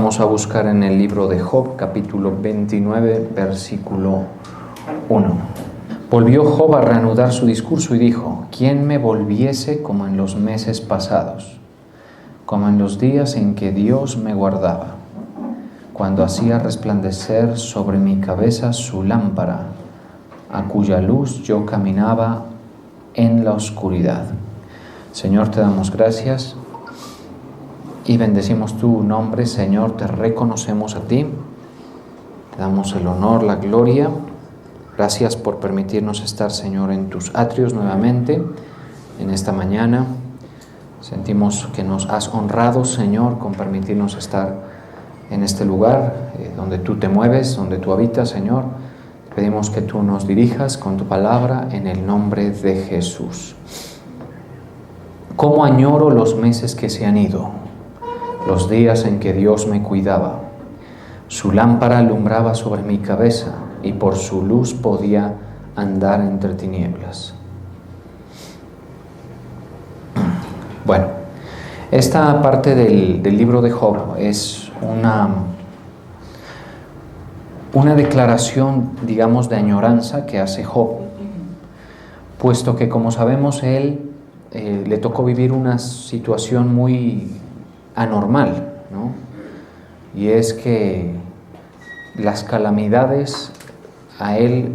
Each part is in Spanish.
Vamos a buscar en el libro de Job, capítulo 29, versículo 1. Volvió Job a reanudar su discurso y dijo: ¿Quién me volviese como en los meses pasados, como en los días en que Dios me guardaba, cuando hacía resplandecer sobre mi cabeza su lámpara, a cuya luz yo caminaba en la oscuridad? Señor, te damos gracias y bendecimos tu nombre. Señor, te reconocemos a ti, te damos el honor, la gloria. Gracias por permitirnos estar, Señor, en tus atrios nuevamente en esta mañana. Sentimos que nos has honrado, Señor, con permitirnos estar en este lugar donde tú te mueves, donde tú habitas, Señor. Te pedimos que tú nos dirijas con tu palabra en el nombre de Jesús. ¿Cómo añoro los meses que se han ido, los días en que Dios me cuidaba? Su lámpara alumbraba sobre mi cabeza y por su luz podía andar entre tinieblas. Bueno, esta parte del libro de Job es una declaración, digamos, de añoranza que hace Job, puesto que, como sabemos, él le tocó vivir una situación muy anormal, ¿no? Y es que las calamidades a él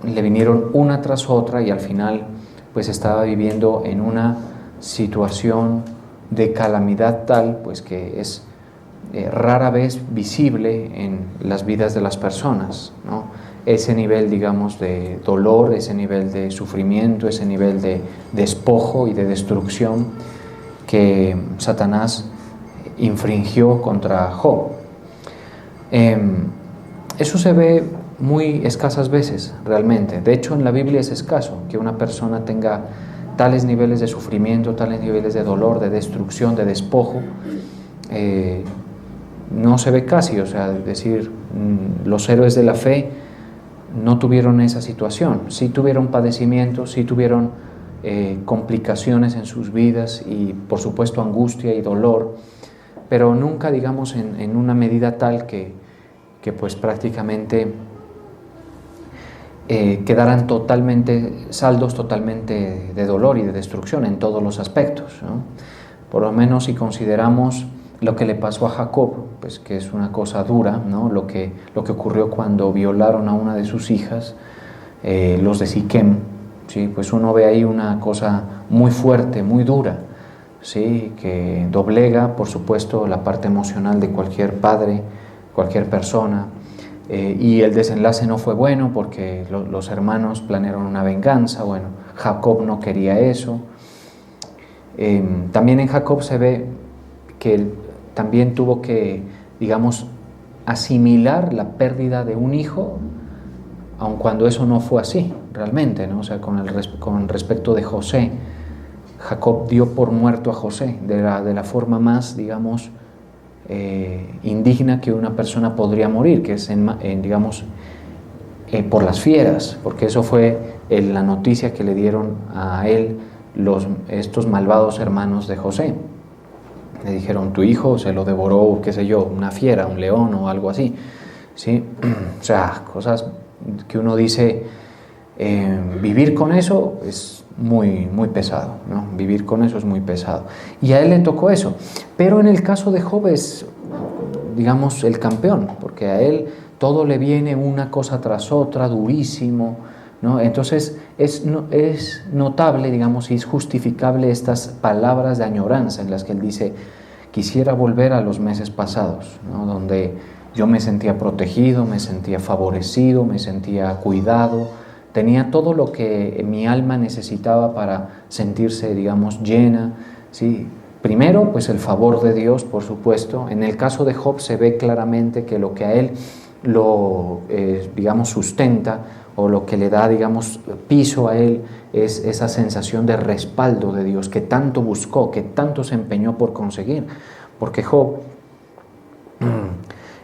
le vinieron una tras otra y al final pues estaba viviendo en una situación de calamidad tal pues que es rara vez visible en las vidas de las personas, ¿no? Ese nivel, digamos, de dolor, ese nivel de sufrimiento, ese nivel de despojo y de destrucción que Satanás infringió contra Job. Eso se ve muy escasas veces realmente. De hecho, en la Biblia es escaso que una persona tenga tales niveles de sufrimiento, tales niveles de dolor, de destrucción, de despojo. No se ve casi, o sea, es decir, los héroes de la fe no tuvieron esa situación. Sí tuvieron padecimientos, sí tuvieron complicaciones en sus vidas y, por supuesto, angustia y dolor, pero nunca, digamos, en una medida tal que pues prácticamente quedaran totalmente saldos totalmente de dolor y de destrucción en todos los aspectos, ¿no? Por lo menos si consideramos lo que le pasó a Jacob, pues que es una cosa dura, ¿no? Lo que ocurrió cuando violaron a una de sus hijas, los de Siquem, ¿sí? Pues uno ve ahí una cosa muy fuerte, muy dura, ¿sí? Que doblega, por supuesto, la parte emocional de cualquier padre, cualquier persona. Y el desenlace no fue bueno porque los hermanos planearon una venganza. Bueno, Jacob no quería eso. También en Jacob se ve que él también tuvo que, digamos, asimilar la pérdida de un hijo, aun cuando eso no fue así realmente, ¿no? O sea, con respecto de José, Jacob dio por muerto a José de la forma más, digamos, indigna que una persona podría morir, que es digamos, por las fieras, porque eso fue la noticia que le dieron a él estos malvados hermanos de José. Le dijeron: tu hijo se lo devoró, qué sé yo, una fiera, un león o algo así, ¿sí? O sea, cosas que uno dice, vivir con eso es muy, muy pesado, ¿no? Vivir con eso es muy pesado. Y a él le tocó eso. Pero en el caso de Job es, digamos, el campeón, porque a él todo le viene una cosa tras otra, durísimo, ¿no? Entonces es notable, digamos, y es justificable estas palabras de añoranza en las que él dice: quisiera volver a los meses pasados, ¿no? Donde yo me sentía protegido, me sentía favorecido, me sentía cuidado, tenía todo lo que mi alma necesitaba para sentirse, digamos, llena, ¿sí? Primero, pues el favor de Dios, por supuesto. En el caso de Job se ve claramente que lo que a él digamos, sustenta, o lo que le da, digamos, piso a él, es esa sensación de respaldo de Dios que tanto buscó, que tanto se empeñó por conseguir. Porque Job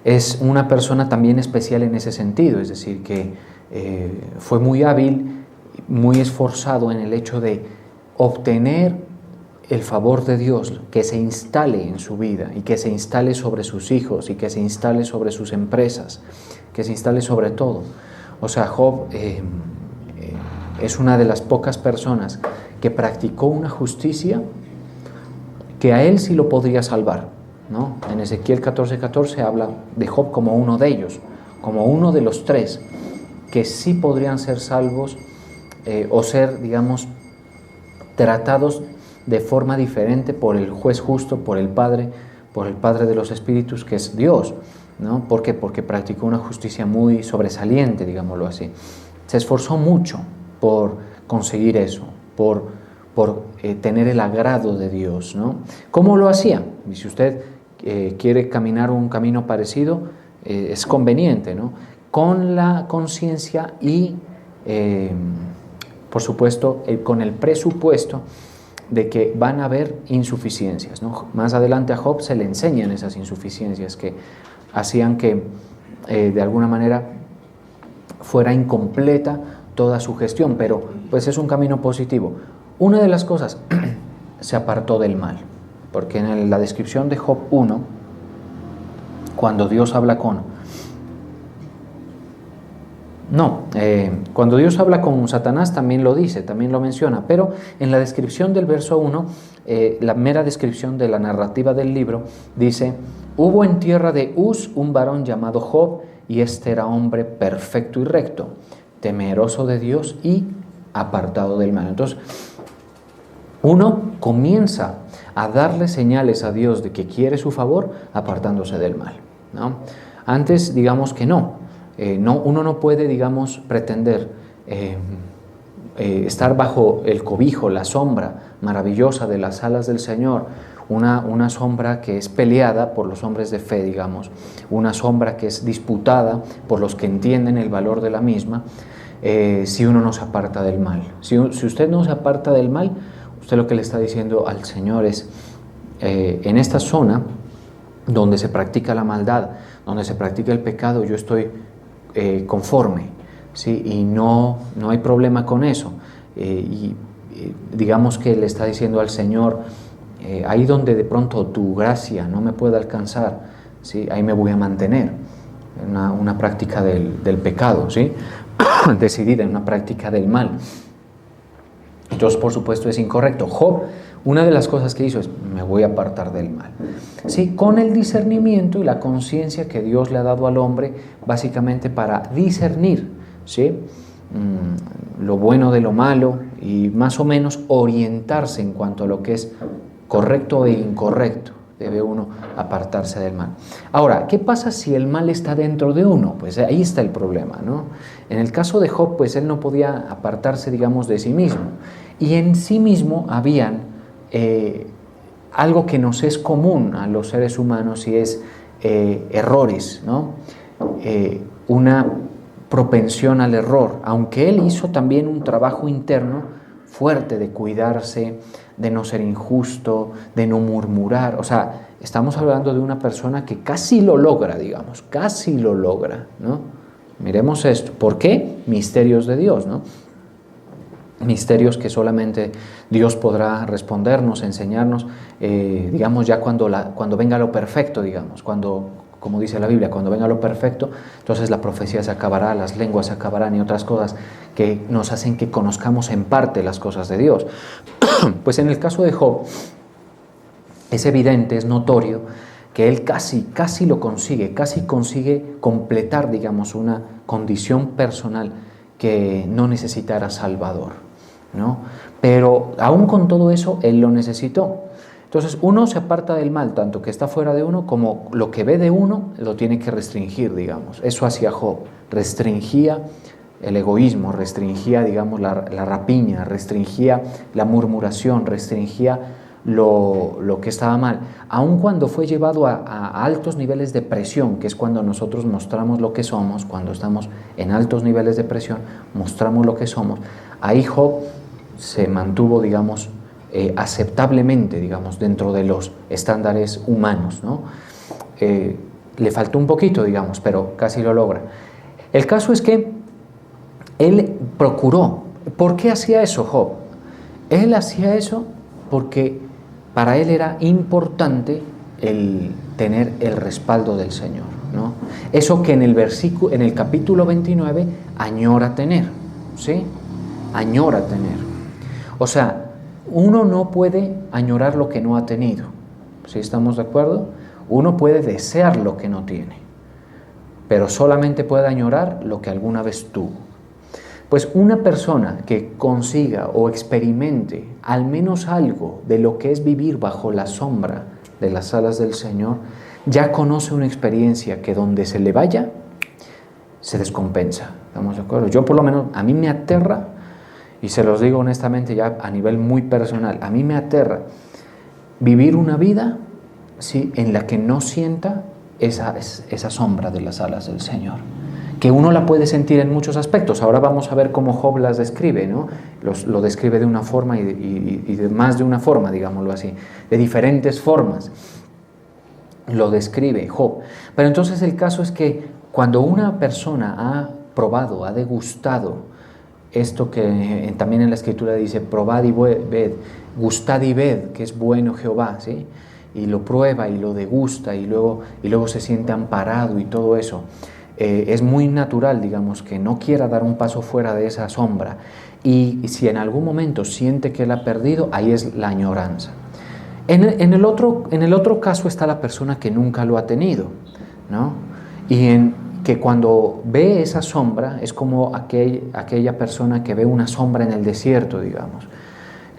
es una persona también especial en ese sentido, es decir, que fue muy hábil, muy esforzado en el hecho de obtener el favor de Dios que se instale en su vida y que se instale sobre sus hijos y que se instale sobre sus empresas, que se instale sobre todo. O sea, Job es una de las pocas personas que practicó una justicia que a él sí lo podría salvar, ¿no? En Ezequiel 14:14 habla de Job como uno de ellos, como uno de los tres que sí podrían ser salvos o ser, digamos, tratados de forma diferente por el juez justo, por el Padre de los Espíritus, que es Dios, ¿no? ¿Por qué? Porque practicó una justicia muy sobresaliente, digámoslo así. Se esforzó mucho por conseguir eso, por tener el agrado de Dios, ¿no? ¿Cómo lo hacía? Y si usted quiere caminar un camino parecido, es conveniente, ¿no? Con la conciencia y, por supuesto, con el presupuesto de que van a haber insuficiencias, ¿no? Más adelante a Job se le enseñan esas insuficiencias que hacían que, de alguna manera, fuera incompleta toda su gestión, pero pues es un camino positivo. Una de las cosas, se apartó del mal, porque en la descripción de Job 1, cuando Dios habla cuando Dios habla con Satanás también lo dice, también lo menciona, pero en la descripción del verso 1, la mera descripción de la narrativa del libro, dice: hubo en tierra de Uz un varón llamado Job, y este era hombre perfecto y recto, temeroso de Dios y apartado del mal. Entonces, uno comienza a darle señales a Dios de que quiere su favor apartándose del mal, ¿no? Antes, digamos que no. Uno no puede, digamos, pretender estar bajo el cobijo, la sombra maravillosa de las alas del Señor, una sombra que es peleada por los hombres de fe, digamos, una sombra que es disputada por los que entienden el valor de la misma, si uno no se aparta del mal. Si usted no se aparta del mal, usted lo que le está diciendo al Señor es, en esta zona donde se practica la maldad, donde se practica el pecado, yo estoy conforme, ¿sí? Y no hay problema con eso. Digamos que le está diciendo al Señor, ahí donde de pronto tu gracia no me pueda alcanzar, ¿sí? Ahí me voy a mantener. Una práctica del pecado, ¿sí? Decidida en una práctica del mal. Entonces, por supuesto, es incorrecto. Job, una de las cosas que hizo es: me voy a apartar del mal, ¿sí? Con el discernimiento y la conciencia que Dios le ha dado al hombre, básicamente para discernir, ¿sí? Lo bueno de lo malo y más o menos orientarse en cuanto a lo que es correcto e incorrecto. Debe uno apartarse del mal. Ahora, ¿qué pasa si el mal está dentro de uno? Pues ahí está el problema, ¿no? En el caso de Job, pues él no podía apartarse, digamos, de sí mismo. Y en sí mismo habían algo que nos es común a los seres humanos, y es errores, ¿no? Una propensión al error, aunque él hizo también un trabajo interno fuerte de cuidarse, de no ser injusto, de no murmurar. O sea, estamos hablando de una persona que casi lo logra, digamos, casi lo logra, ¿no? Miremos esto. ¿Por qué? Misterios de Dios, ¿no? Misterios que solamente Dios podrá respondernos, enseñarnos, digamos, ya cuando venga lo perfecto, digamos, como dice la Biblia, cuando venga lo perfecto, entonces la profecía se acabará, las lenguas se acabarán y otras cosas que nos hacen que conozcamos en parte las cosas de Dios. Pues en el caso de Job, es evidente, es notorio, que él casi lo consigue, casi consigue completar, digamos, una condición personal que no necesitara Salvador, ¿no? Pero aún con todo eso, él lo necesitó. Entonces uno se aparta del mal, tanto que está fuera de uno, como lo que ve de uno lo tiene que restringir, digamos. Eso hacía Job, restringía el egoísmo, restringía, digamos, la rapiña, restringía la murmuración, restringía lo que estaba mal. Aun cuando fue llevado a altos niveles de presión, que es cuando nosotros mostramos lo que somos, cuando estamos en altos niveles de presión, mostramos lo que somos, ahí Job se mantuvo, digamos, aceptablemente, digamos, dentro de los estándares humanos, ¿no? Le faltó un poquito, digamos, pero casi lo logra. El caso es que él procuró. ¿Por qué hacía eso Job? Él hacía eso porque para él era importante el tener el respaldo del Señor, ¿no? Eso que en el capítulo 29 añora tener, ¿sí? Añora tener. O sea, uno no puede añorar lo que no ha tenido, ¿sí estamos de acuerdo? Uno puede desear lo que no tiene, pero solamente puede añorar lo que alguna vez tuvo. Pues una persona que consiga o experimente al menos algo de lo que es vivir bajo la sombra de las alas del Señor, ya conoce una experiencia que donde se le vaya, se descompensa. ¿Estamos de acuerdo? Yo por lo menos, a mí me aterra, y se los digo honestamente ya a nivel muy personal, a mí me aterra vivir una vida, ¿sí?, en la que no sienta esa sombra de las alas del Señor, que uno la puede sentir en muchos aspectos. Ahora vamos a ver cómo Job las describe, ¿no? Lo describe de una forma y de más de una forma, digámoslo así, de diferentes formas lo describe Job. Pero entonces el caso es que cuando una persona ha probado, ha degustado esto que también en la Escritura dice, probad y ved, gustad y ved, que es bueno Jehová, ¿sí? Y lo prueba y lo degusta y luego se siente amparado y todo eso. Es muy natural, digamos, que no quiera dar un paso fuera de esa sombra, y si en algún momento siente que la ha perdido, ahí es la añoranza. En el otro caso está la persona que nunca lo ha tenido, ¿no? Y que cuando ve esa sombra es como aquella persona que ve una sombra en el desierto, digamos,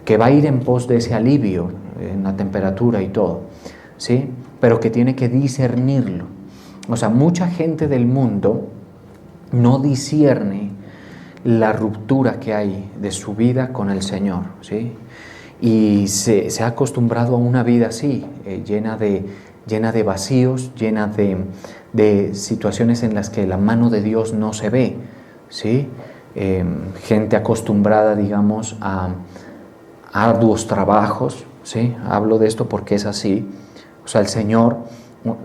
que va a ir en pos de ese alivio en la temperatura y todo, ¿sí? Pero que tiene que discernirlo. O sea, mucha gente del mundo no discierne la ruptura que hay de su vida con el Señor, ¿sí? Y se ha acostumbrado a una vida así, llena de vacíos, llena de situaciones en las que la mano de Dios no se ve, ¿sí? Gente acostumbrada, digamos, a arduos trabajos, ¿sí? Hablo de esto porque es así. O sea,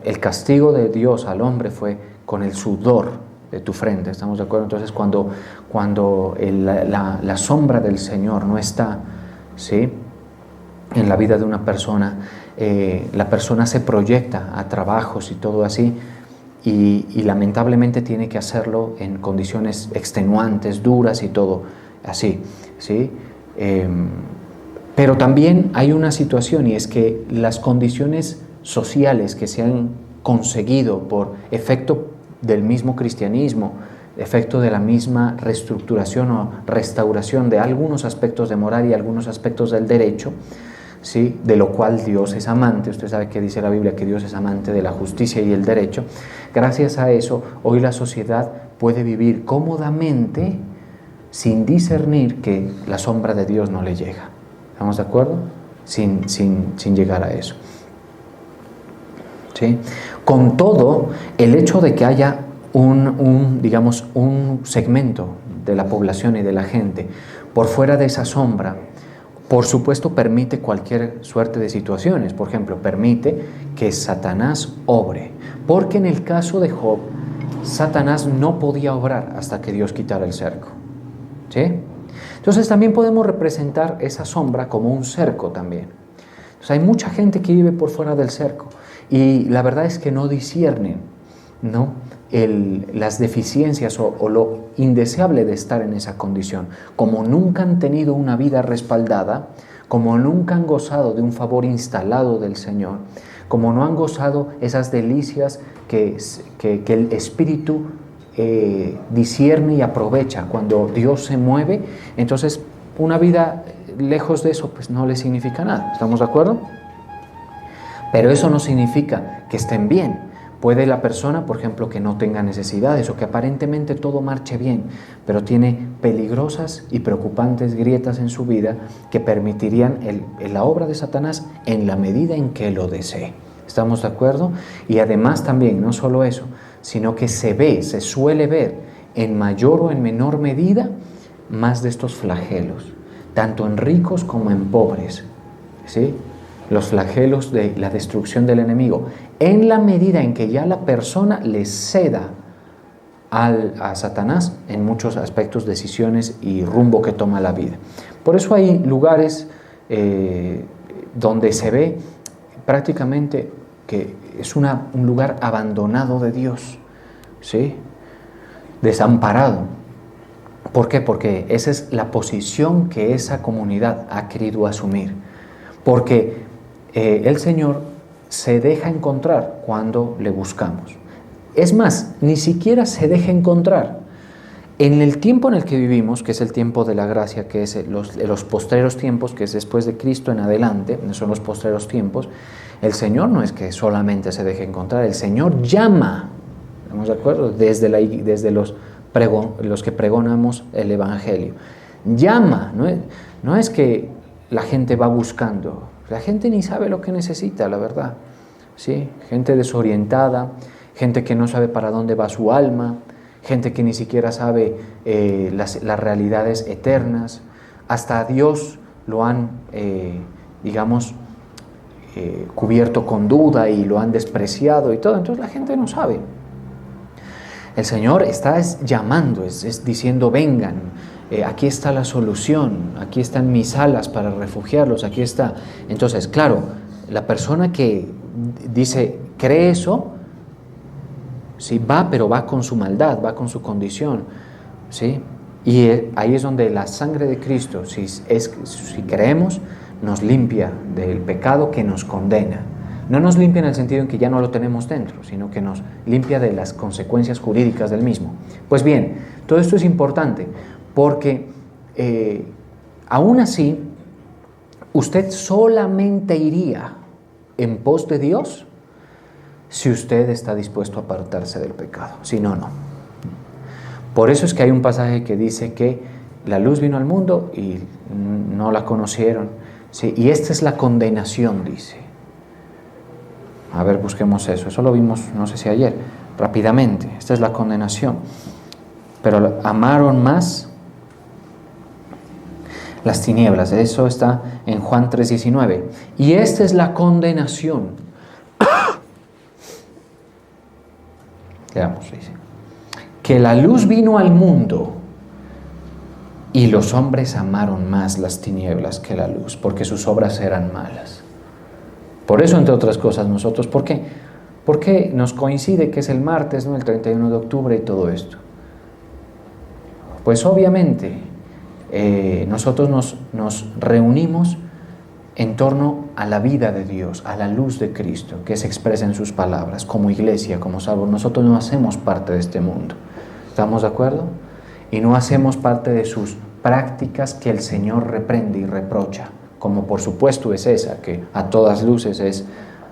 el castigo de Dios al hombre fue con el sudor de tu frente, ¿estamos de acuerdo? Entonces, cuando la sombra del Señor no está, ¿sí?, en la vida de una persona, la persona se proyecta a trabajos y todo así, y lamentablemente tiene que hacerlo en condiciones extenuantes, duras y todo así, ¿sí? Pero también hay una situación, y es que las condiciones sociales que se han conseguido por efecto del mismo cristianismo, efecto de la misma reestructuración o restauración de algunos aspectos de moral y algunos aspectos del derecho, ¿sí?, de lo cual Dios es amante. Usted sabe que dice la Biblia que Dios es amante de la justicia y el derecho. Gracias a eso, hoy la sociedad puede vivir cómodamente sin discernir que la sombra de Dios no le llega. ¿Estamos de acuerdo? Sin llegar a eso, ¿sí? Con todo, el hecho de que haya digamos, un segmento de la población y de la gente por fuera de esa sombra, por supuesto permite cualquier suerte de situaciones. Por ejemplo, permite que Satanás obre, porque en el caso de Job, Satanás no podía obrar hasta que Dios quitara el cerco, ¿sí? Entonces también podemos representar esa sombra como un cerco también. Entonces, hay mucha gente que vive por fuera del cerco y la verdad es que no disciernen, ¿no?, las deficiencias o lo indeseable de estar en esa condición. Como nunca han tenido una vida respaldada, como nunca han gozado de un favor instalado del Señor, como no han gozado esas delicias que el Espíritu discierne y aprovecha cuando Dios se mueve, entonces una vida lejos de eso pues no le significa nada. ¿Estamos de acuerdo? Pero eso no significa que estén bien. Puede la persona, por ejemplo, que no tenga necesidades o que aparentemente todo marche bien, pero tiene peligrosas y preocupantes grietas en su vida que permitirían la obra de Satanás en la medida en que lo desee. ¿Estamos de acuerdo? Y además también, no solo eso, sino que se suele ver en mayor o en menor medida más de estos flagelos, tanto en ricos como en pobres, ¿sí? Los flagelos de la destrucción del enemigo, en la medida en que ya la persona le ceda a Satanás en muchos aspectos, decisiones y rumbo que toma la vida. Por eso hay lugares donde se ve prácticamente que es un lugar abandonado de Dios, ¿sí? Desamparado. ¿Por qué? Porque esa es la posición que esa comunidad ha querido asumir. Porque el Señor se deja encontrar cuando le buscamos. Es más, ni siquiera se deja encontrar. En el tiempo en el que vivimos, que es el tiempo de la gracia, que es los postreros tiempos, que es después de Cristo en adelante, son los postreros tiempos, el Señor no es que solamente se deje encontrar, el Señor llama, ¿estamos de acuerdo? Desde los que pregonamos el Evangelio. Llama, no es que la gente va buscando, la gente ni sabe lo que necesita, la verdad, ¿sí? Gente desorientada, gente que no sabe para dónde va su alma, gente que ni siquiera sabe las realidades eternas, hasta a Dios lo han, cubierto con duda y lo han despreciado y todo, entonces la gente no sabe. El Señor está llamando, es diciendo, vengan, aquí está la solución, aquí están mis alas para refugiarlos, aquí está. Entonces, claro, la persona que dice, cree eso, sí, va, pero va con su maldad, va con su condición, ¿sí? Y ahí es donde la sangre de Cristo, si creemos, nos limpia del pecado que nos condena. No nos limpia en el sentido en que ya no lo tenemos dentro, sino que nos limpia de las consecuencias jurídicas del mismo. Pues bien, todo esto es importante porque aún así, usted solamente iría en pos de Dios si usted está dispuesto a apartarse del pecado. Si no, no. Por eso es que hay un pasaje que dice que la luz vino al mundo y no la conocieron. Sí, y esta es la condenación, dice. A ver, busquemos eso. Eso lo vimos, no sé si ayer, rápidamente. Esta es la condenación. Pero amaron más las tinieblas. Eso está en Juan 3:19. Y esta es la condenación. Veamos, dice. Que la luz vino al mundo y los hombres amaron más las tinieblas que la luz, porque sus obras eran malas. Por eso, entre otras cosas, nosotros, ¿por qué? Porque nos coincide que es el martes, ¿no? El 31 de octubre y todo esto. Pues obviamente nosotros nos reunimos en torno a la vida de Dios, a la luz de Cristo, que se expresa en sus palabras, como iglesia, como salvos. Nosotros no hacemos parte de este mundo. ¿Estamos de acuerdo? Y no hacemos parte de sus prácticas que el Señor reprende y reprocha, como por supuesto es esa, que a todas luces es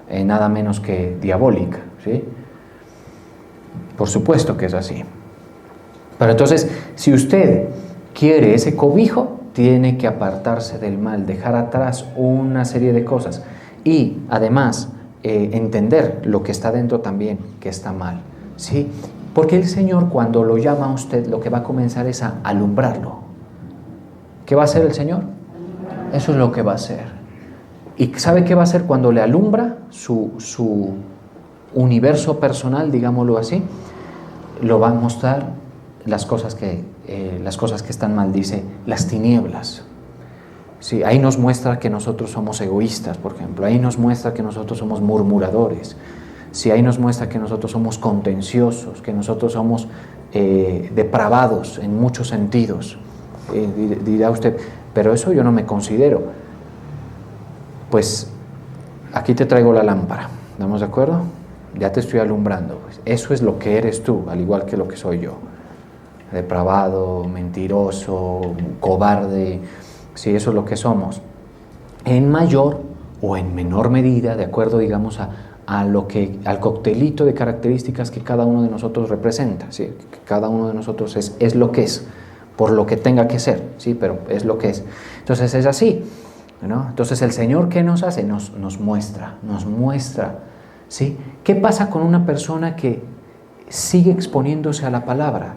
nada menos que diabólica, ¿sí? Por supuesto que es así. Pero entonces, si usted quiere ese cobijo, tiene que apartarse del mal, dejar atrás una serie de cosas y además entender lo que está dentro también, que está mal, ¿sí? Porque el Señor, cuando lo llama a usted, lo que va a comenzar es a alumbrarlo. ¿Qué va a hacer el Señor? Eso es lo que va a hacer. ¿Y sabe qué va a hacer cuando le alumbra su universo personal, digámoslo así? Lo va a mostrar las cosas que están mal, dice, las tinieblas. Sí, ahí nos muestra que nosotros somos egoístas, por ejemplo. Ahí nos muestra que nosotros somos murmuradores. Sí, ahí nos muestra que nosotros somos contenciosos, que nosotros somos depravados en muchos sentidos. Dirá usted, pero eso yo no me considero. Pues aquí te traigo la lámpara, ¿estamos de acuerdo? Ya te estoy alumbrando. Pues eso es lo que eres tú, al igual que lo que soy yo. Depravado, mentiroso, cobarde, sí, eso es lo que somos. En mayor o en menor medida, de acuerdo, digamos, al coctelito de características que cada uno de nosotros representa, ¿sí? Que cada uno de nosotros es lo que es, por lo que tenga que ser, ¿sí? Pero es lo que es. Entonces es así, ¿no? Entonces el Señor, ¿qué nos hace? Nos muestra, ¿sí? ¿Qué pasa con una persona que sigue exponiéndose a la palabra?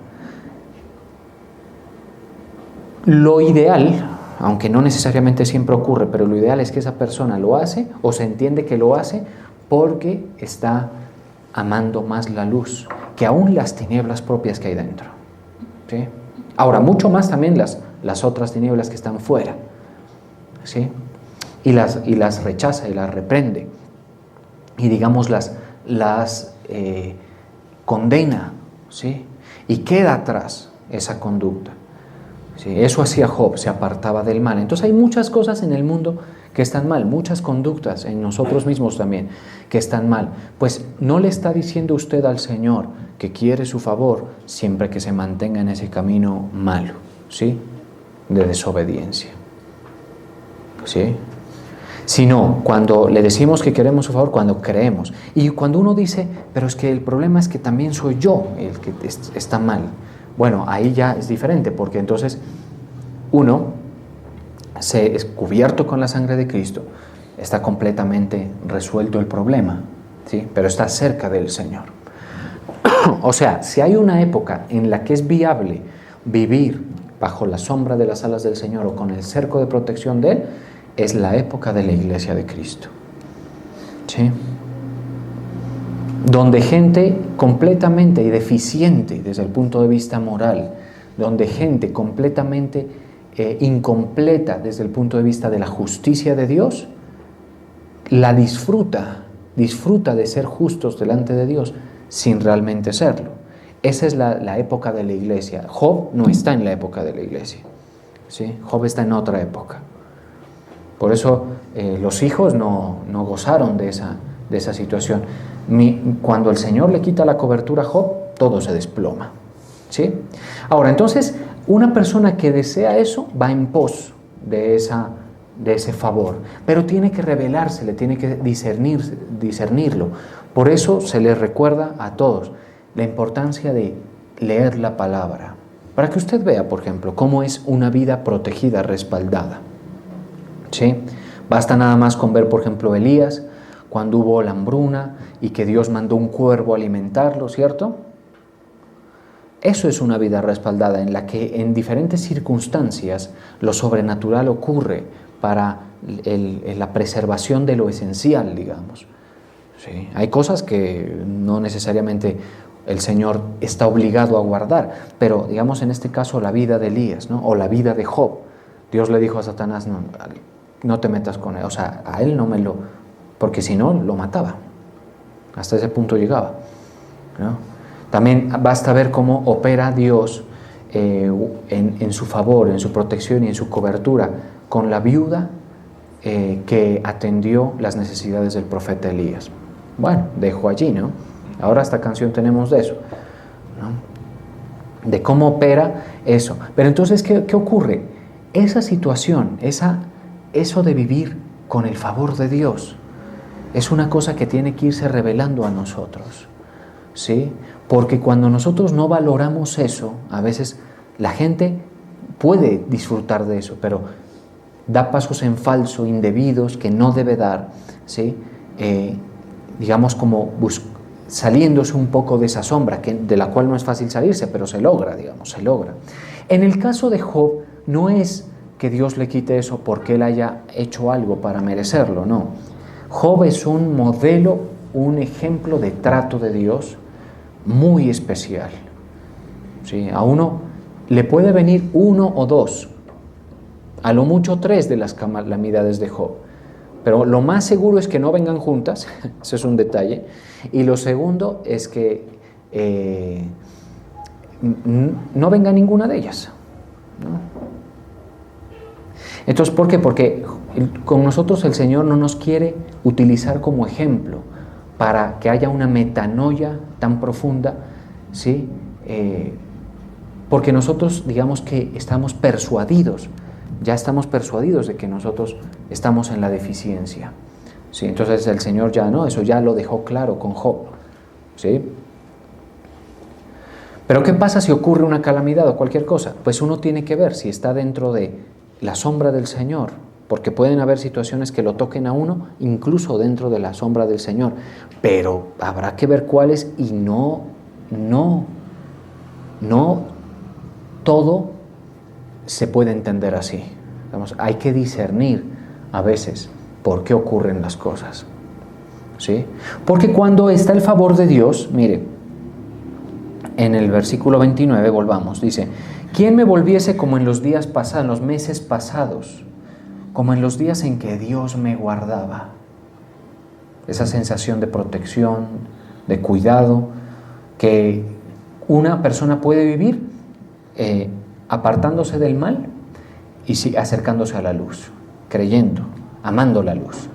Lo ideal, aunque no necesariamente siempre ocurre, pero lo ideal es que esa persona lo hace o se entiende que lo hace porque está amando más la luz que aún las tinieblas propias que hay dentro, ¿sí? Ahora, mucho más también las otras tinieblas que están fuera, ¿sí? y las rechaza y las reprende y digamos las condena, ¿sí? Y queda atrás esa conducta. ¿Sí? Eso hacía Job, se apartaba del mal. Entonces hay muchas cosas en el mundo que están mal, muchas conductas en nosotros mismos también que están mal. Pues no le está diciendo usted al Señor que quiere su favor siempre que se mantenga en ese camino malo, ¿sí? De desobediencia, ¿sí? Sino cuando le decimos que queremos su favor, cuando creemos. Y cuando uno dice, pero es que el problema es que también soy yo el que está mal. Bueno, ahí ya es diferente, porque entonces uno se es cubierto con la sangre de Cristo, está completamente resuelto el problema, ¿sí? Pero está cerca del Señor. O sea, si hay una época en la que es viable vivir bajo la sombra de las alas del Señor o con el cerco de protección de Él, es la época de la iglesia de Cristo, ¿sí? Donde gente completamente deficiente desde el punto de vista moral, donde gente completamente incompleta desde el punto de vista de la justicia de Dios, la disfruta de ser justos delante de Dios sin realmente serlo. Esa es la época de la iglesia. Job no está en la época de la iglesia, ¿sí? Job está en otra época. Por eso los hijos no gozaron de esa situación. Cuando el Señor le quita la cobertura a Job, todo se desploma, ¿sí? Ahora, entonces, una persona que desea eso va en pos de ese favor, pero tiene que revelársele, tiene que discernirlo. Por eso se les recuerda a todos la importancia de leer la palabra, para que usted vea, por ejemplo, cómo es una vida protegida, respaldada, ¿sí? Basta nada más con ver, por ejemplo, Elías, cuando hubo la hambruna y que Dios mandó un cuervo a alimentarlo, ¿cierto? Eso es una vida respaldada en la que en diferentes circunstancias lo sobrenatural ocurre para la preservación de lo esencial, digamos. ¿Sí? Hay cosas que no necesariamente el Señor está obligado a guardar, pero digamos en este caso la vida de Elías, ¿no? O la vida de Job. Dios le dijo a Satanás, no te metas con él, o sea, a él no me lo... porque si no, lo mataba. Hasta ese punto llegaba, ¿no? También basta ver cómo opera Dios en su favor, en su protección y en su cobertura con la viuda que atendió las necesidades del profeta Elías. Bueno, dejo allí, ¿no? Ahora esta canción tenemos de eso, ¿no? De cómo opera eso. Pero entonces, ¿qué ocurre? Esa situación, eso de vivir con el favor de Dios, es una cosa que tiene que irse revelando a nosotros, ¿sí? Porque cuando nosotros no valoramos eso, a veces la gente puede disfrutar de eso, pero da pasos en falso, indebidos, que no debe dar, ¿sí? Digamos como saliéndose un poco de esa sombra, de la cual no es fácil salirse, pero se logra, digamos, se logra. En el caso de Job, no es que Dios le quite eso porque él haya hecho algo para merecerlo, no. Job es un modelo, un ejemplo de trato de Dios muy especial, ¿sí? A uno le puede venir 1 o 2, a lo mucho 3 de las calamidades de Job, pero lo más seguro es que no vengan juntas, ese es un detalle, y lo segundo es que no venga ninguna de ellas, ¿no? Entonces, ¿por qué? Porque con nosotros el Señor no nos quiere utilizar como ejemplo para que haya una metanoia tan profunda, ¿sí? Porque nosotros, digamos que estamos persuadidos, ya estamos persuadidos de que nosotros estamos en la deficiencia, ¿sí? Entonces el Señor ya no, eso ya lo dejó claro con Job, ¿sí? Pero ¿qué pasa si ocurre una calamidad o cualquier cosa? Pues uno tiene que ver si está dentro de la sombra del Señor, porque pueden haber situaciones que lo toquen a uno, incluso dentro de la sombra del Señor, pero habrá que ver cuáles y no todo se puede entender así. Digamos, hay que discernir a veces por qué ocurren las cosas, ¿sí? Porque cuando está el favor de Dios, mire, en el versículo 29, volvamos, dice: ¿quién me volviese como en los días pasados, en los meses pasados, como en los días en que Dios me guardaba. Esa sensación de protección, de cuidado, que una persona puede vivir apartándose del mal y acercándose a la luz, creyendo, amando la luz.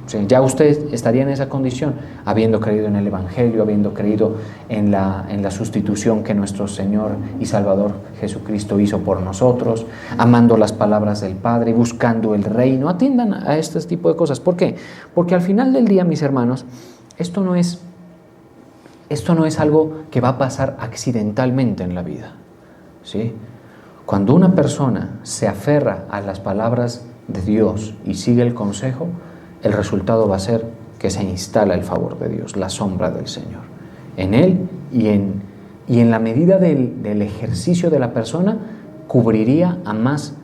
O sea, ya usted estaría en esa condición, habiendo creído en el Evangelio, habiendo creído en la sustitución que nuestro Señor y Salvador Jesucristo hizo por nosotros, amando las palabras del Padre, buscando el reino. Atiendan a este tipo de cosas. ¿Por qué? Porque al final del día, mis hermanos, esto no es algo que va a pasar accidentalmente en la vida, ¿sí? Cuando una persona se aferra a las palabras de Dios y sigue el consejo, el resultado va a ser que se instala el favor de Dios, la sombra del Señor, en él y en la medida del ejercicio de la persona, cubriría a más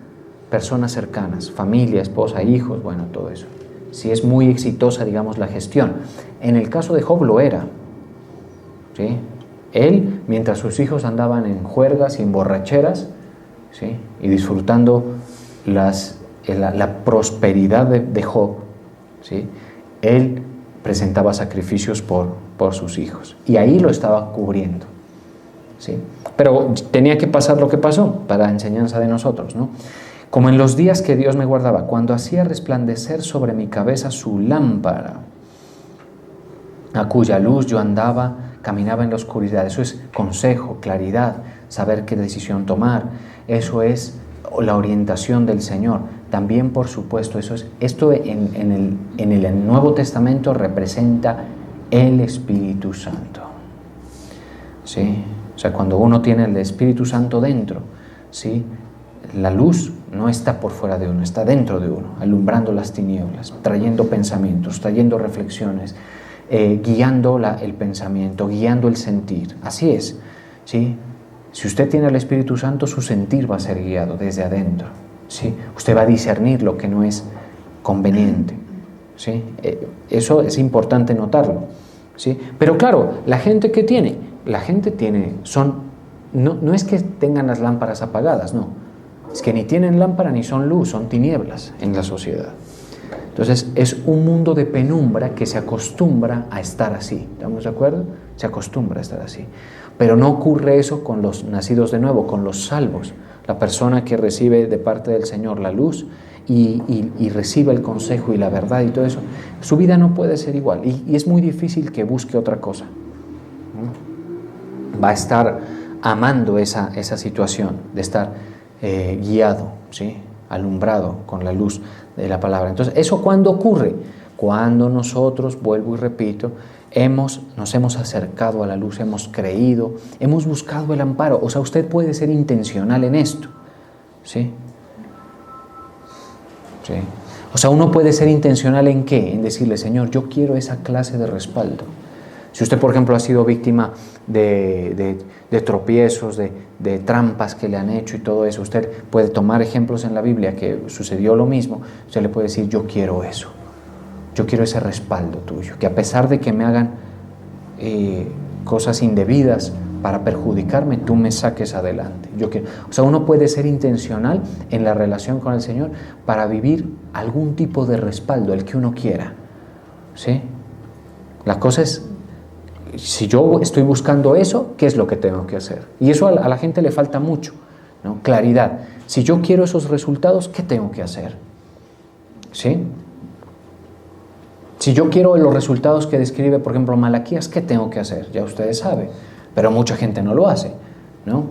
personas cercanas, familia, esposa, hijos, bueno, todo eso. Si es muy exitosa, digamos, la gestión. En el caso de Job lo era, ¿sí? Él, mientras sus hijos andaban en juergas y en borracheras, ¿sí? Y disfrutando la prosperidad de Job, ¿sí? Él presentaba sacrificios por sus hijos y ahí lo estaba cubriendo, ¿sí? Pero tenía que pasar lo que pasó para enseñanza de nosotros, ¿no? Como en los días que Dios me guardaba, cuando hacía resplandecer sobre mi cabeza su lámpara, a cuya luz yo andaba, caminaba en la oscuridad. Eso es consejo, claridad, saber qué decisión tomar. Eso es la orientación del Señor. También, por supuesto, esto en el Nuevo Testamento representa el Espíritu Santo, ¿sí? O sea, cuando uno tiene el Espíritu Santo dentro, ¿sí? La luz no está por fuera de uno, está dentro de uno, alumbrando las tinieblas, trayendo pensamientos, trayendo reflexiones, guiando el pensamiento, guiando el sentir. Así es, ¿sí? Si usted tiene el Espíritu Santo, su sentir va a ser guiado desde adentro, ¿sí? Usted va a discernir lo que no es conveniente, ¿sí? Eso es importante notarlo, ¿sí? Pero claro, la gente tiene, no es que tengan las lámparas apagadas, no, es que ni tienen lámpara ni son luz, son tinieblas en la sociedad. Entonces es un mundo de penumbra que se acostumbra a estar así, ¿estamos de acuerdo? Se acostumbra a estar así. Pero no ocurre eso con los nacidos de nuevo, con los salvos. La persona que recibe de parte del Señor la luz y recibe el consejo y la verdad y todo eso, su vida no puede ser igual y es muy difícil que busque otra cosa. Va a estar amando esa situación de estar guiado, ¿sí? Alumbrado con la luz de la palabra. Entonces, ¿eso cuándo ocurre? Cuando nosotros, vuelvo y repito, nos hemos acercado a la luz, hemos creído, hemos buscado el amparo. O sea, usted puede ser intencional en esto, ¿sí? ¿Sí? O sea, uno puede ser intencional ¿en qué? En decirle, Señor, yo quiero esa clase de respaldo. Si usted, por ejemplo, ha sido víctima de tropiezos, de trampas que le han hecho y todo eso, usted puede tomar ejemplos en la Biblia que sucedió lo mismo. Usted le puede decir, yo quiero eso. Yo quiero ese respaldo tuyo, que a pesar de que me hagan cosas indebidas para perjudicarme, tú me saques adelante. O sea, uno puede ser intencional en la relación con el Señor para vivir algún tipo de respaldo, el que uno quiera, ¿sí? La cosa es, si yo estoy buscando eso, ¿qué es lo que tengo que hacer? Y eso a la gente le falta mucho, ¿no? Claridad. Si yo quiero esos resultados, ¿qué tengo que hacer? ¿Sí? Si yo quiero los resultados que describe, por ejemplo, Malaquías, ¿qué tengo que hacer? Ya ustedes saben, pero mucha gente no lo hace, ¿no?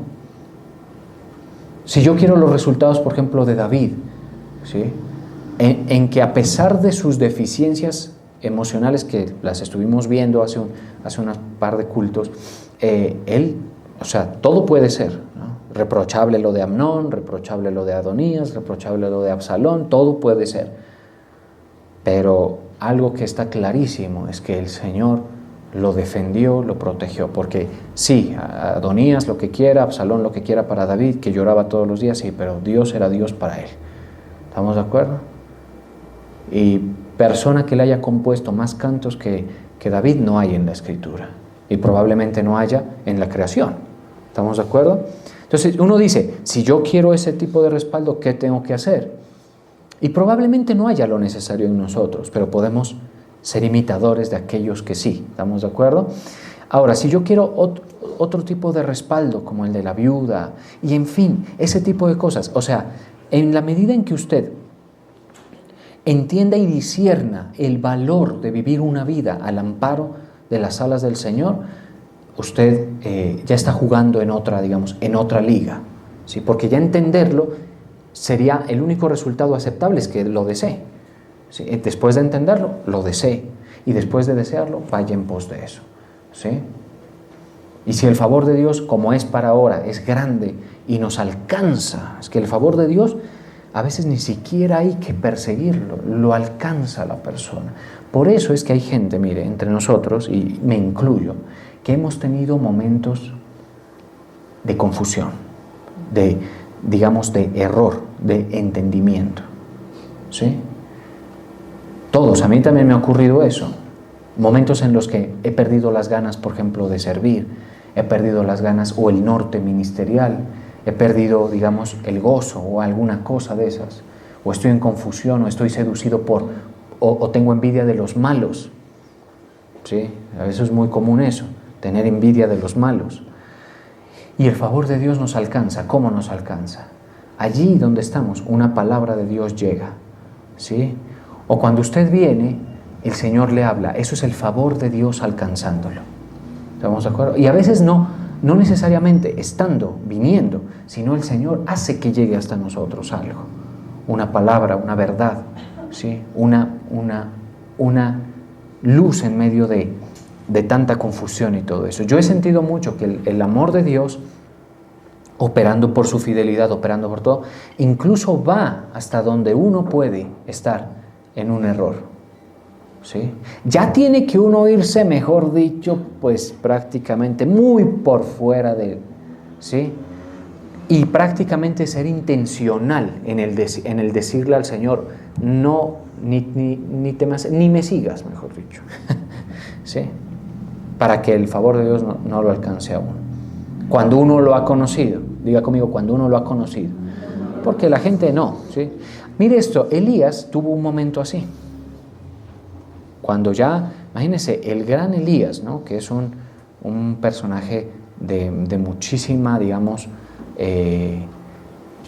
Si yo quiero los resultados, por ejemplo, de David, ¿sí? En que a pesar de sus deficiencias emocionales, que las estuvimos viendo hace unas par de cultos, él, o sea, todo puede ser, ¿no? Reprochable lo de Amnón, reprochable lo de Adonías, reprochable lo de Absalón, todo puede ser. Pero algo que está clarísimo es que el Señor lo defendió, lo protegió, porque sí, Adonías lo que quiera, Absalón lo que quiera para David, que lloraba todos los días, sí, pero Dios era Dios para él. ¿Estamos de acuerdo? Y persona que le haya compuesto más cantos que David no hay en la Escritura, y probablemente no haya en la creación. ¿Estamos de acuerdo? Entonces uno dice, si yo quiero ese tipo de respaldo, ¿qué tengo que hacer? Y probablemente no haya lo necesario en nosotros, pero podemos ser imitadores de aquellos que sí. ¿Estamos de acuerdo? Ahora, si yo quiero otro tipo de respaldo, como el de la viuda, y en fin, ese tipo de cosas, o sea, en la medida en que usted entienda y discierna el valor de vivir una vida al amparo de las alas del Señor, usted ya está jugando en otra, digamos, en otra liga, ¿sí? Porque ya entenderlo sería el único resultado aceptable, es que lo desee, ¿sí? Después de entenderlo, lo desee, y después de desearlo, vaya en pos de eso, ¿sí? Y si el favor de Dios, como es para ahora, es grande y nos alcanza, es que el favor de Dios a veces ni siquiera hay que perseguirlo, lo alcanza la persona. Por eso es que hay gente, mire, entre nosotros, y me incluyo, que hemos tenido momentos de confusión, de, digamos, de error, de entendimiento, ¿sí? Todos, a mí también me ha ocurrido eso. Momentos en los que he perdido las ganas, por ejemplo, de servir, he perdido las ganas o el norte ministerial, he perdido, digamos, el gozo o alguna cosa de esas, o estoy en confusión, o estoy seducido o tengo envidia de los malos, ¿sí? A veces es muy común eso, tener envidia de los malos. Y el favor de Dios nos alcanza. ¿Cómo nos alcanza? Allí donde estamos, una palabra de Dios llega, ¿sí? O cuando usted viene, el Señor le habla. Eso es el favor de Dios alcanzándolo. ¿Estamos de acuerdo? Y a veces no necesariamente estando, viniendo, sino el Señor hace que llegue hasta nosotros algo. Una palabra, una verdad, ¿sí? Una luz en medio de tanta confusión y todo eso. Yo he sentido mucho que el amor de Dios, operando por su fidelidad, operando por todo, incluso va hasta donde uno puede estar en un error, ¿sí? Ya tiene que uno irse, mejor dicho, pues prácticamente muy por fuera de él, ¿sí? Y prácticamente ser intencional en el decirle al Señor, no, ni me sigas, mejor dicho, ¿sí? Para que el favor de Dios no lo alcance a uno. Cuando uno lo ha conocido, diga conmigo, cuando uno lo ha conocido, porque la gente no, ¿sí? Mire esto, Elías tuvo un momento así. Cuando ya, imagínense, el gran Elías, ¿no? Que es un personaje de muchísima, digamos,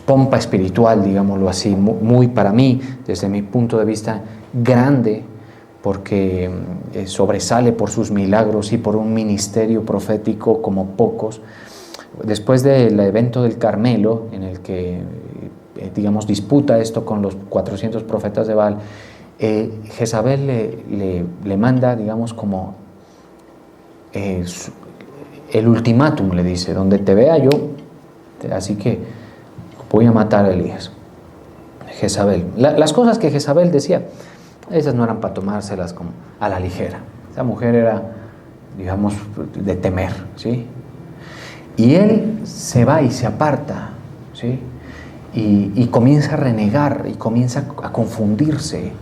pompa espiritual, digámoslo así, muy para mí, desde mi punto de vista, grande, porque sobresale por sus milagros y por un ministerio profético como pocos. Después del evento del Carmelo, en el que, digamos, disputa esto con los 400 profetas de Baal, Jezabel le manda, digamos, como el ultimátum, le dice, donde te vea yo, así que voy a matar a Elías. Jezabel. Las cosas que Jezabel decía, esas no eran para tomárselas como a la ligera. Esa mujer era, digamos, de temer, ¿sí? Y él se va y se aparta, ¿sí? Y comienza a renegar, y comienza a confundirse,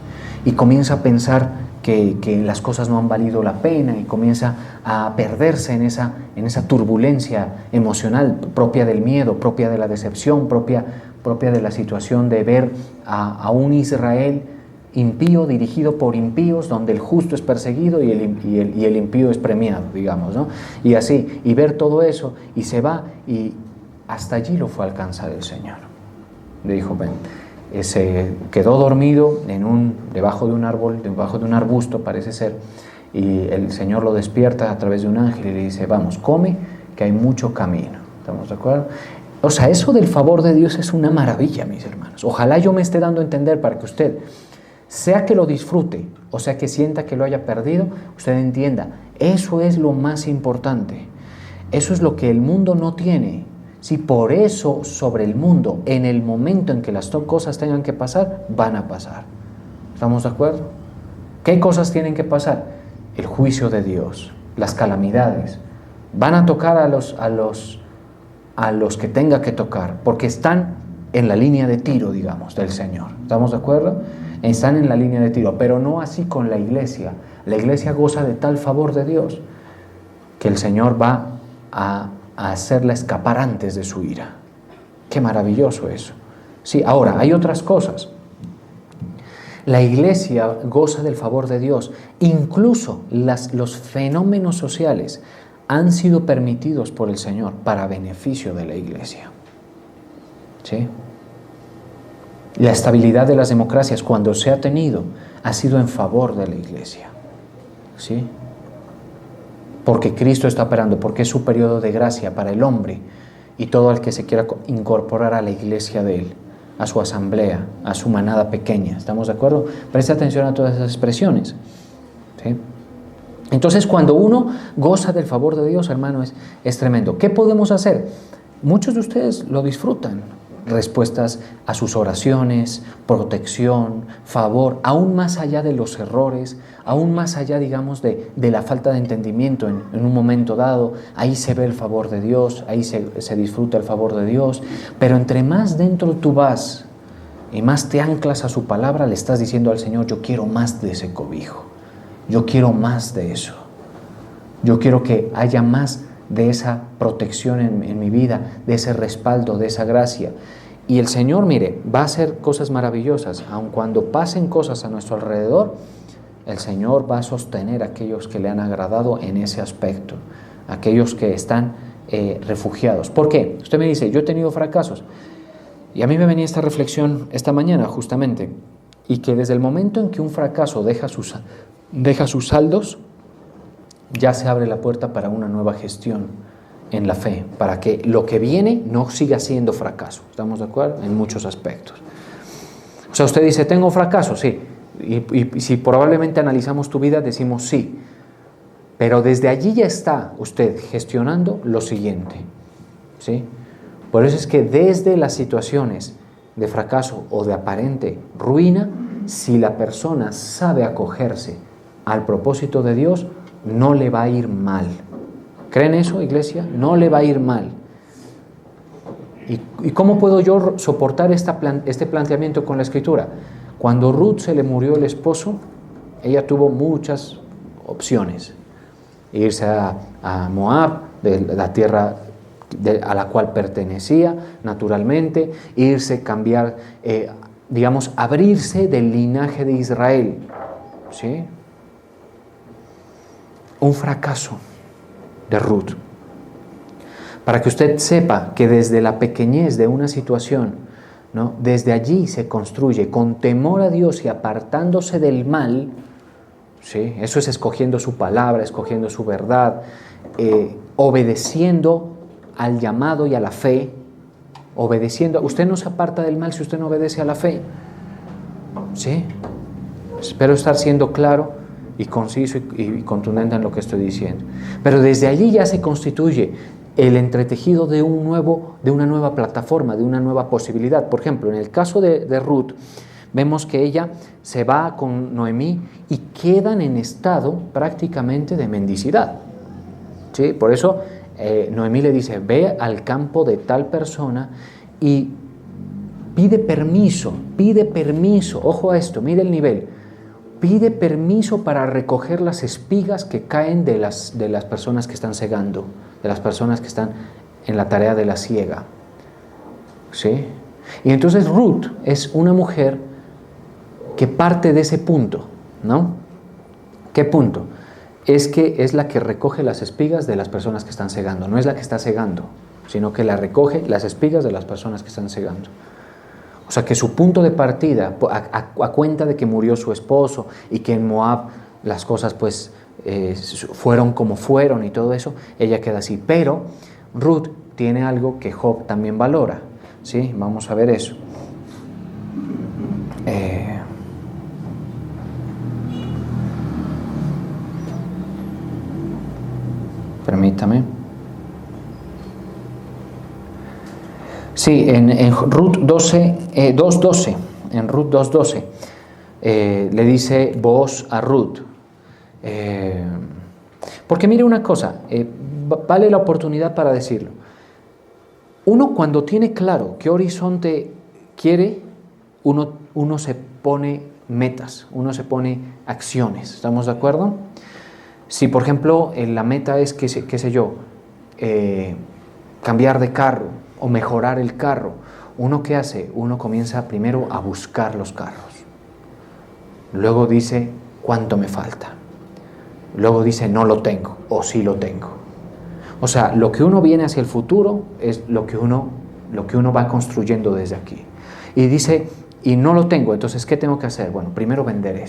y comienza a pensar que las cosas no han valido la pena, y comienza a perderse en esa turbulencia emocional propia del miedo, propia de la decepción, propia de la situación de ver a un Israel impío, dirigido por impíos, donde el justo es perseguido y el impío es premiado, digamos, ¿no? Y así, y ver todo eso, y se va, y hasta allí lo fue a alcanzar el Señor. Le dijo, ven, se quedó dormido debajo de un árbol, debajo de un arbusto, parece ser, y el Señor lo despierta a través de un ángel y le dice, vamos, come, que hay mucho camino. ¿Estamos de acuerdo? O sea, eso del favor de Dios es una maravilla, mis hermanos. Ojalá yo me esté dando a entender para que usted, sea que lo disfrute, o sea que sienta que lo haya perdido, usted entienda, eso es lo más importante. Eso es lo que el mundo no tiene. Si por eso sobre el mundo, en el momento en que las cosas tengan que pasar, van a pasar. ¿Estamos de acuerdo? ¿Qué cosas tienen que pasar? El juicio de Dios, las calamidades. Van a tocar a los que tenga que tocar, porque están en la línea de tiro, digamos, del Señor. ¿Estamos de acuerdo? Están en la línea de tiro, pero no así con la iglesia. La iglesia goza de tal favor de Dios que el Señor va a hacerla escapar antes de su ira. Qué maravilloso eso. Sí, ahora, hay otras cosas. La iglesia goza del favor de Dios. Incluso los fenómenos sociales han sido permitidos por el Señor para beneficio de la iglesia. ¿Sí? La estabilidad de las democracias, cuando se ha tenido, ha sido en favor de la iglesia. ¿Sí? Porque Cristo está operando, porque es su periodo de gracia para el hombre y todo el que se quiera incorporar a la iglesia de Él, a su asamblea, a su manada pequeña. ¿Estamos de acuerdo? Presta atención a todas esas expresiones. ¿Sí? Entonces, cuando uno goza del favor de Dios, hermano, es tremendo. ¿Qué podemos hacer? Muchos de ustedes lo disfrutan. Respuestas a sus oraciones, protección, favor, aún más allá de los errores, aún más allá, digamos, de la falta de entendimiento en un momento dado. Ahí se ve el favor de Dios, ahí se disfruta el favor de Dios. Pero entre más dentro tú vas y más te anclas a su palabra, le estás diciendo al Señor: yo quiero más de ese cobijo, yo quiero más de eso, yo quiero que haya más de esa protección en mi vida, de ese respaldo, de esa gracia. Y el Señor, mire, va a hacer cosas maravillosas. Aun cuando pasen cosas a nuestro alrededor, el Señor va a sostener a aquellos que le han agradado en ese aspecto, aquellos que están refugiados. ¿Por qué? Usted me dice: yo he tenido fracasos. Y a mí me venía esta reflexión esta mañana justamente, y que desde el momento en que un fracaso deja sus saldos, ya se abre la puerta para una nueva gestión en la fe, para que lo que viene no siga siendo fracaso. ¿Estamos de acuerdo? En muchos aspectos. O sea, usted dice: tengo fracaso, sí. Y si probablemente analizamos tu vida, decimos sí. Pero desde allí ya está usted gestionando lo siguiente. ¿Sí? Por eso es que desde las situaciones de fracaso o de aparente ruina, si la persona sabe acogerse al propósito de Dios, no le va a ir mal. ¿Creen eso, iglesia? No le va a ir mal. ¿Y cómo puedo yo soportar este planteamiento con la Escritura? Cuando Ruth se le murió el esposo, ella tuvo muchas opciones. Irse a Moab, de la tierra a la cual pertenecía naturalmente, cambiar, abrirse del linaje de Israel. ¿Sí? Un fracaso de Ruth. Para que usted sepa que desde la pequeñez de una situación, ¿no?, desde allí se construye con temor a Dios y apartándose del mal. ¿Sí? Eso es escogiendo su palabra, escogiendo su verdad, obedeciendo al llamado y a la fe. Obedeciendo. Usted no se aparta del mal si usted no obedece a la fe. ¿Sí? Espero estar siendo claro y conciso y contundente en lo que estoy diciendo. Pero desde allí ya se constituye el entretejido de una nueva plataforma, de una nueva posibilidad. Por ejemplo, en el caso de Ruth, vemos que ella se va con Noemí y quedan en estado prácticamente de mendicidad. ¿Sí? Por eso Noemí le dice: ve al campo de tal persona y pide permiso, ojo a esto, mire el nivel. Pide permiso para recoger las espigas que caen de las personas que están segando, de las personas que están en la tarea de la siega. ¿Sí? Y entonces Ruth es una mujer que parte de ese punto, ¿no? ¿Qué punto? Es que es la que recoge las espigas de las personas que están segando. No es la que está segando, sino que la recoge las espigas de las personas que están segando. O sea que su punto de partida, a cuenta de que murió su esposo y que en Moab las cosas pues fueron como fueron y todo eso, ella queda así. Pero Ruth tiene algo que Job también valora. ¿Sí? Vamos a ver eso. Permítame. Sí, en Ruth 2.12, en Ruth 2.12, le dice Booz a Ruth. Porque mire una cosa, vale la oportunidad para decirlo. Uno cuando tiene claro qué horizonte quiere, uno se pone metas, uno se pone acciones. ¿Estamos de acuerdo? Si por ejemplo la meta es, qué sé yo, cambiar de carro o mejorar el carro, ¿uno qué hace? Uno comienza primero a buscar los carros. Luego dice, ¿cuánto me falta? Luego dice, no lo tengo o sí lo tengo. O sea, lo que uno viene hacia el futuro es lo que uno va construyendo desde aquí. Y dice, y no lo tengo, entonces, ¿qué tengo que hacer? Bueno, primero vender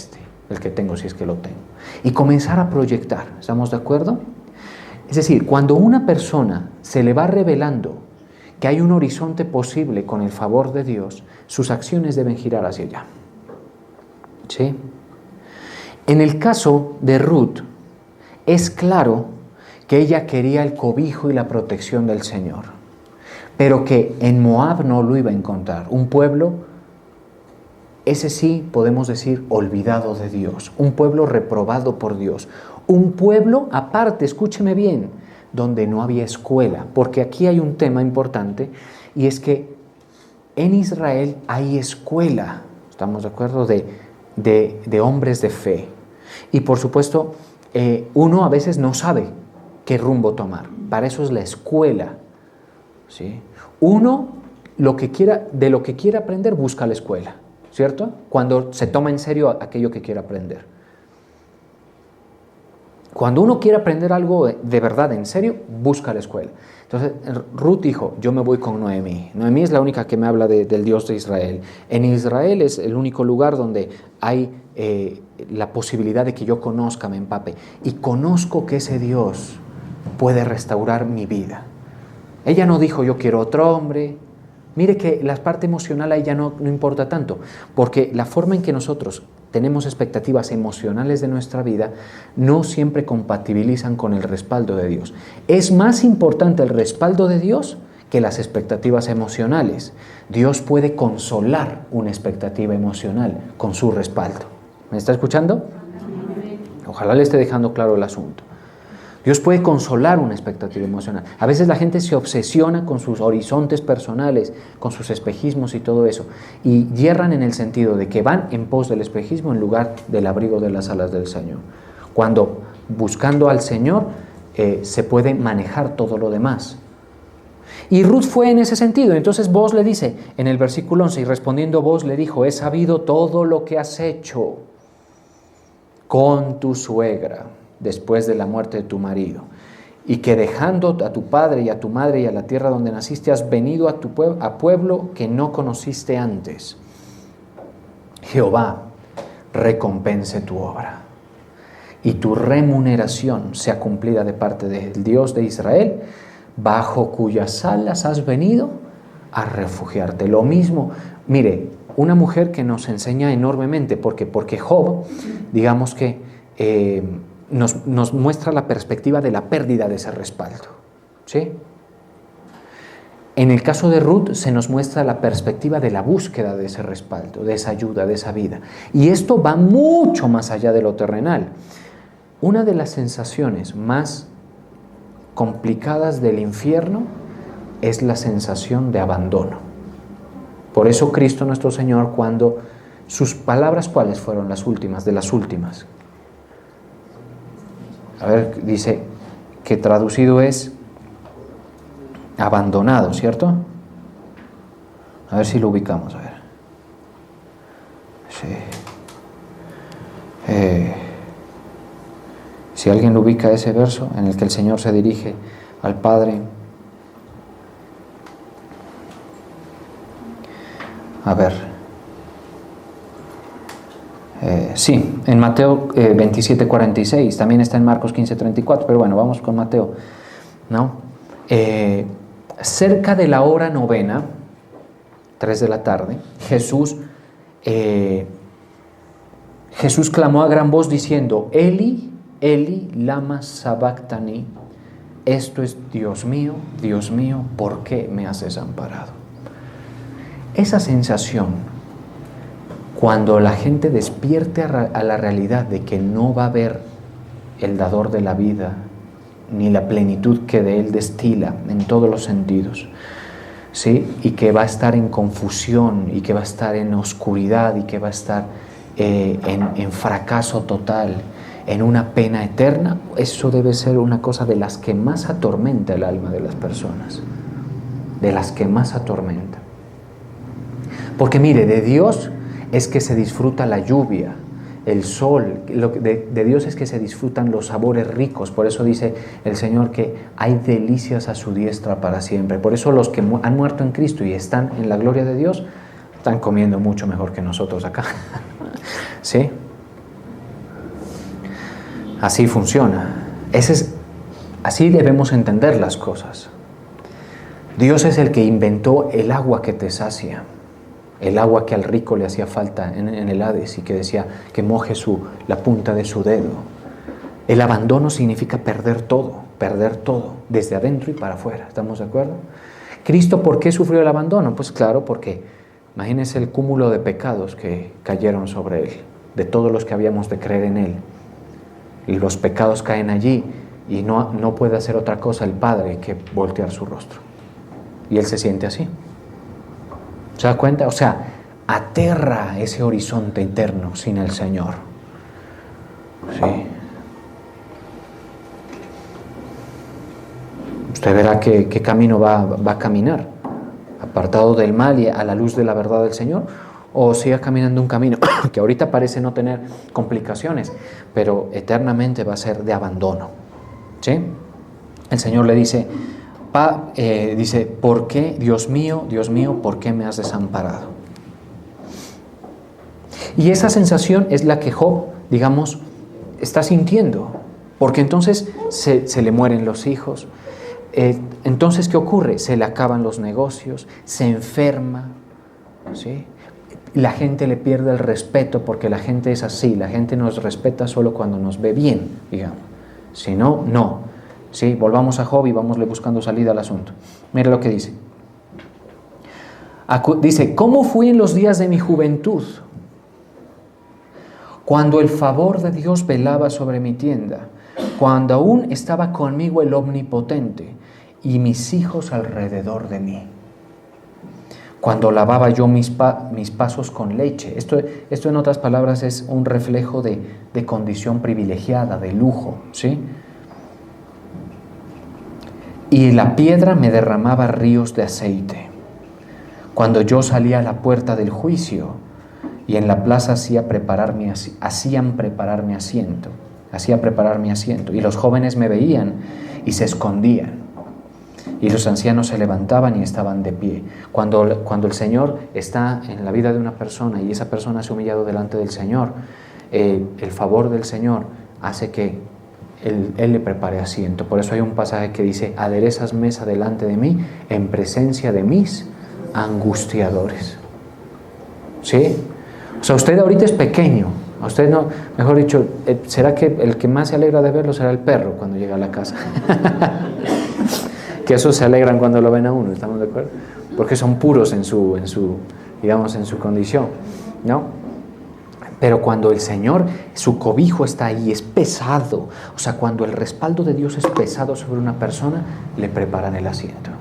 el que tengo, si es que lo tengo. Y comenzar a proyectar, ¿estamos de acuerdo? Es decir, cuando una persona se le va revelando que hay un horizonte posible con el favor de Dios, sus acciones deben girar hacia allá. ¿Sí? En el caso de Ruth, es claro que ella quería el cobijo y la protección del Señor, pero que en Moab no lo iba a encontrar. Un pueblo, ese sí podemos decir, olvidado de Dios, un pueblo reprobado por Dios, un pueblo aparte, escúcheme bien, donde no había escuela, porque aquí hay un tema importante, y es que en Israel hay escuela, ¿estamos de acuerdo?, de hombres de fe. Y por supuesto, uno a veces no sabe qué rumbo tomar. Para eso es la escuela, ¿sí? Uno, de lo que quiere aprender, busca la escuela, ¿cierto? Cuando se toma en serio aquello que quiere aprender. Cuando uno quiere aprender algo de verdad, en serio, busca la escuela. Entonces, Ruth dijo, yo me voy con Noemí. Noemí es la única que me habla del Dios de Israel. En Israel es el único lugar donde hay la posibilidad de que yo conozca, me empape. Y conozco que ese Dios puede restaurar mi vida. Ella no dijo, yo quiero otro hombre. Mire que la parte emocional a ella no importa tanto, porque la forma en que nosotros tenemos expectativas emocionales de nuestra vida no siempre compatibilizan con el respaldo de Dios. Es más importante el respaldo de Dios que las expectativas emocionales. Dios puede consolar una expectativa emocional con su respaldo. ¿Me está escuchando? Ojalá le esté dejando claro el asunto. Dios puede consolar una expectativa emocional. A veces la gente se obsesiona con sus horizontes personales, con sus espejismos y todo eso, y yerran en el sentido de que van en pos del espejismo en lugar del abrigo de las alas del Señor. Cuando buscando al Señor se puede manejar todo lo demás. Y Ruth fue en ese sentido. Entonces Booz le dice en el versículo 11, y respondiendo Booz le dijo, he sabido todo lo que has hecho con tu suegra después de la muerte de tu marido, y que dejando a tu padre y a tu madre y a la tierra donde naciste, has venido a pueblo que no conociste antes. Jehová recompense tu obra, y tu remuneración sea cumplida de parte del Dios de Israel, bajo cuyas alas has venido a refugiarte. Lo mismo, mire, una mujer que nos enseña enormemente, porque Job, digamos que nos muestra la perspectiva de la pérdida de ese respaldo, ¿sí? En el caso de Ruth se nos muestra la perspectiva de la búsqueda de ese respaldo, de esa ayuda, de esa vida. Y esto va mucho más allá de lo terrenal. Una de las sensaciones más complicadas del infierno es la sensación de abandono. Por eso Cristo nuestro Señor, cuando sus palabras, ¿cuáles fueron las últimas de las últimas? A ver, dice que traducido es abandonado, ¿cierto? A ver si lo ubicamos, a ver. Sí. Si alguien lo ubica ese verso en el que el Señor se dirige al Padre. A ver. Sí, en Mateo 27:46, también está en Marcos 15:34, pero bueno, vamos con Mateo, ¿no? Cerca de la hora novena, 3 de la tarde, Jesús clamó a gran voz diciendo, Eli, Eli, lama sabactani, esto es Dios mío, ¿por qué me has desamparado? Esa sensación, cuando la gente despierte a la realidad de que no va a haber el dador de la vida, ni la plenitud que de él destila en todos los sentidos, ¿sí? Y que va a estar en confusión, y que va a estar en oscuridad, y que va a estar en fracaso total, en una pena eterna, eso debe ser una cosa de las que más atormenta el alma de las personas, de las que más atormenta. Porque mire, de Dios es que se disfruta la lluvia, el sol. Lo de Dios es que se disfrutan los sabores ricos. Por eso dice el Señor que hay delicias a su diestra para siempre. Por eso los que han muerto en Cristo y están en la gloria de Dios están comiendo mucho mejor que nosotros acá. ¿Sí? Así funciona. Así debemos entender las cosas. Dios es el que inventó el agua que te sacia, el agua que al rico le hacía falta en el Hades y que decía que moje la punta de su dedo. El abandono significa perder todo, desde adentro y para afuera. ¿Estamos de acuerdo? Cristo, ¿por qué sufrió el abandono? Pues claro, porque imagínense el cúmulo de pecados que cayeron sobre Él, de todos los que habíamos de creer en Él. Y los pecados caen allí y no puede hacer otra cosa el Padre que voltear su rostro. Y Él se siente así. ¿Se da cuenta? O sea, aterra ese horizonte eterno sin el Señor. Sí. Usted verá qué camino va a caminar. Apartado del mal y a la luz de la verdad del Señor. O siga caminando un camino que ahorita parece no tener complicaciones, pero eternamente va a ser de abandono. ¿Sí? El Señor le dice, ¿por qué, Dios mío, por qué me has desamparado? Y esa sensación es la que Job, digamos, está sintiendo, porque entonces se le mueren los hijos. Entonces, ¿qué ocurre? Se le acaban los negocios, se enferma, ¿sí? La gente le pierde el respeto porque la gente es así, la gente nos respeta solo cuando nos ve bien, digamos. Si no, no. ¿Sí? Volvamos a Job y vámosle buscando salida al asunto. Mira lo que dice. Dice, ¿cómo fui en los días de mi juventud? Cuando el favor de Dios velaba sobre mi tienda, cuando aún estaba conmigo el Omnipotente y mis hijos alrededor de mí. Cuando lavaba yo mis pasos con leche. Esto en otras palabras es un reflejo de condición privilegiada, de lujo, ¿sí? Y la piedra me derramaba ríos de aceite. Cuando yo salía a la puerta del juicio y en la plaza hacían preparar mi asiento. Y los jóvenes me veían y se escondían. Y los ancianos se levantaban y estaban de pie. Cuando el Señor está en la vida de una persona y esa persona se ha humillado delante del Señor, el favor del Señor hace que Él le prepare asiento. Por eso hay un pasaje que dice, aderezas mesa delante de mí en presencia de mis angustiadores. ¿Sí? O sea, usted ahorita es pequeño. A usted no, mejor dicho, ¿será que el que más se alegra de verlo será el perro cuando llega a la casa? Que esos se alegran cuando lo ven a uno, ¿estamos de acuerdo? Porque son puros en su condición, ¿no? Pero cuando el Señor, su cobijo está ahí, es pesado, o sea, cuando el respaldo de Dios es pesado sobre una persona, le preparan el asiento.